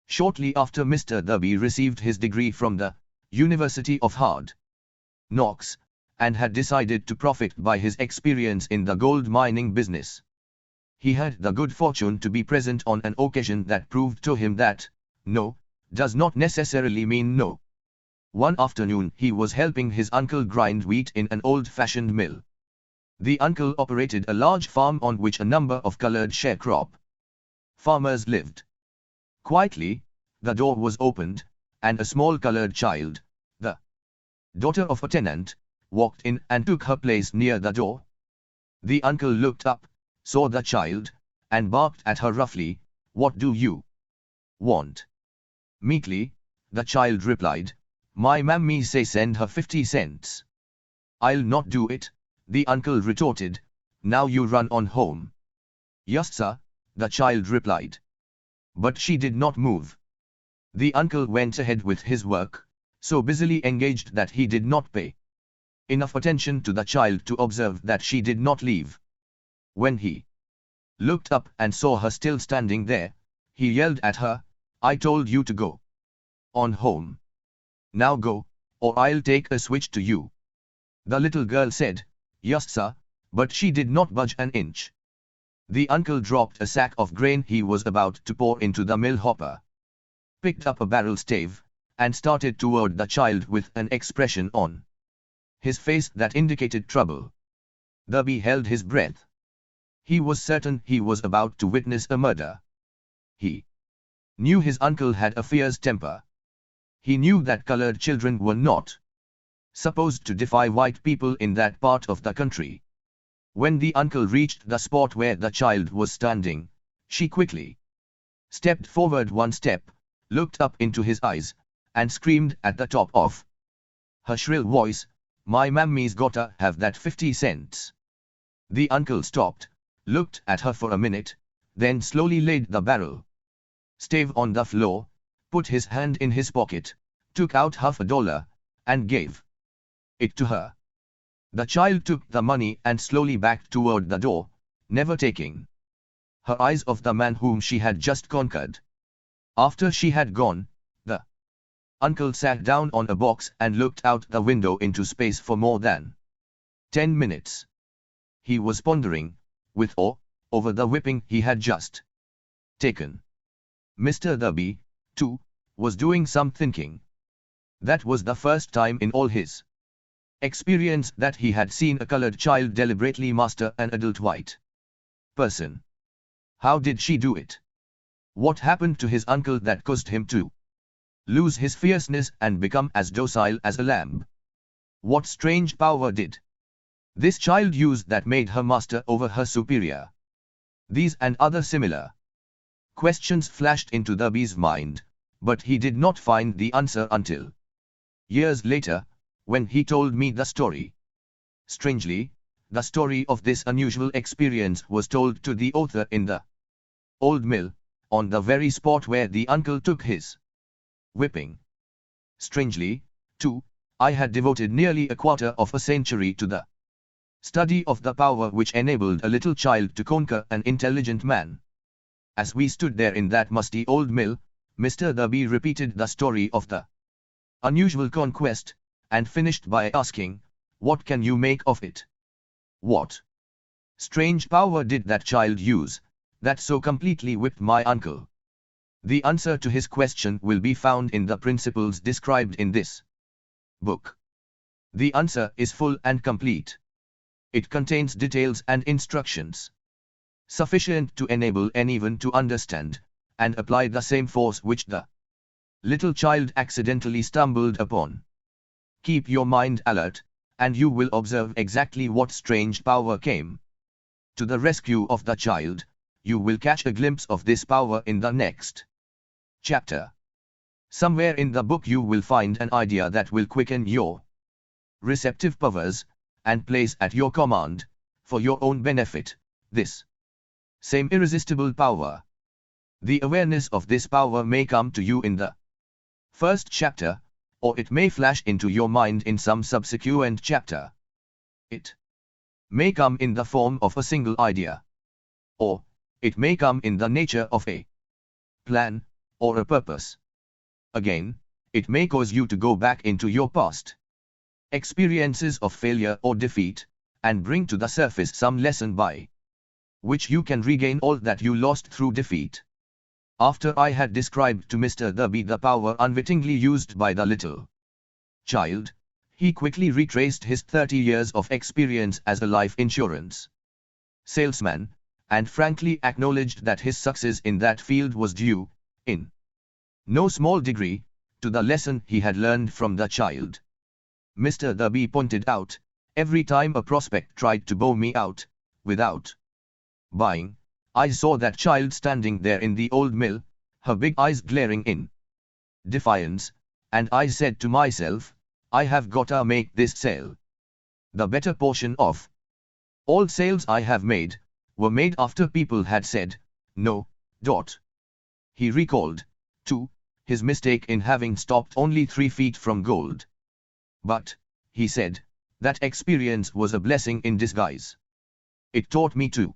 shortly after Mr. Derby received his degree from the University of Hard Knocks, and had decided to profit by his experience in the gold mining business. He had the good fortune to be present on an occasion that proved to him that no does not necessarily mean no. One afternoon he was helping his uncle grind wheat in an old-fashioned mill. The uncle operated a large farm on which a number of colored sharecrop farmers lived. Quietly, the door was opened, and a small colored child, the daughter of a tenant, walked in and took her place near the door. The uncle looked up, saw the child, and barked at her roughly, "What do you want?" Meekly, the child replied, "My mammy say send her 50 cents. "I'll not do it," the uncle retorted. "Now you run on home." "Yes, sir," the child replied. But she did not move. The uncle went ahead with his work, so busily engaged that he did not pay enough attention to the child to observe that she did not leave. When he looked up and saw her still standing there, he yelled at her, "I told you to go on home. Now go, or I'll take a switch to you." The little girl said, "Yes, sir," but she did not budge an inch. The uncle dropped a sack of grain he was about to pour into the mill hopper, picked up a barrel stave, and started toward the child with an expression on his face that indicated trouble. Derby held his breath. He was certain he was about to witness a murder. He knew his uncle had a fierce temper. He knew that colored children were not supposed to defy white people in that part of the country. When the uncle reached the spot where the child was standing, she quickly stepped forward one step, looked up into his eyes, and screamed at the top of her shrill voice, "My mammy's gotta have that 50 cents. The uncle stopped, looked at her for a minute, then slowly laid the barrel stave on the floor, put his hand in his pocket, took out $50, and gave it to her. The child took the money and slowly backed toward the door, never taking her eyes off the man whom she had just conquered. After she had gone, the uncle sat down on a box and looked out the window into space for more than 10 minutes. He was pondering, with awe, over the whipping he had just taken. Mr. Derby, too, was doing some thinking. That was the first time in all his experience that he had seen a colored child deliberately master an adult white person. How did she do it? What happened to his uncle that caused him to lose his fierceness and become as docile as a lamb? What strange power did this child use that made her master over her superior? These and other similar questions flashed into Derby's mind, but he did not find the answer until years later, when he told me the story. Strangely, the story of this unusual experience was told to the author in the old mill, on the very spot where the uncle took his whipping. Strangely, too, I had devoted nearly a quarter of a century to the study of the power which enabled a little child to conquer an intelligent man. As we stood there in that musty old mill, Mr. Derby repeated the story of the unusual conquest, and finished by asking, "What can you make of it? What strange power did that child use, that so completely whipped my uncle?" The answer to his question will be found in the principles described in this book. The answer is full and complete. It contains details and instructions sufficient to enable anyone to understand and apply the same force which the little child accidentally stumbled upon. Keep your mind alert, and you will observe exactly what strange power came to the rescue of the child. You will catch a glimpse of this power in the next chapter. Somewhere in the book you will find an idea that will quicken your receptive powers, and place at your command, for your own benefit, this same irresistible power. The awareness of this power may come to you in the first chapter, or it may flash into your mind in some subsequent chapter. It may come in the form of a single idea, or it may come in the nature of a plan, or a purpose. Again, it may cause you to go back into your past experiences of failure or defeat, and bring to the surface some lesson by which you can regain all that you lost through defeat. After I had described to Mr. the power unwittingly used by the little child, he quickly retraced his 30 years of experience as a life insurance salesman, and frankly acknowledged that his success in that field was due, in no small degree, to the lesson he had learned from the child. Mr. B pointed out, every time a prospect tried to bow me out, without buying, I saw that child standing there in the old mill, her big eyes glaring in defiance, and I said to myself, I have gotta make this sale. The better portion of all sales I have made were made after people had said, no. He recalled, too, his mistake in having stopped only 3 feet from gold. But, he said, that experience was a blessing in disguise. It taught me to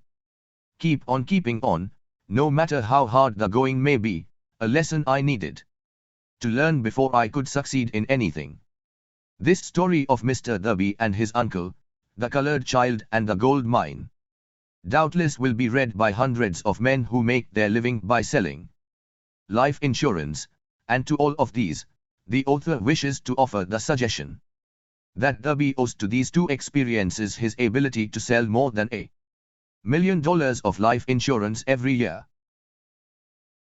keep on keeping on, no matter how hard the going may be, a lesson I needed to learn before I could succeed in anything. This story of Mr. B and his uncle, the colored child and the gold mine, doubtless will be read by hundreds of men who make their living by selling life insurance, and to all of these, the author wishes to offer the suggestion that B owes to these 2 experiences his ability to sell more than $1 million of life insurance every year.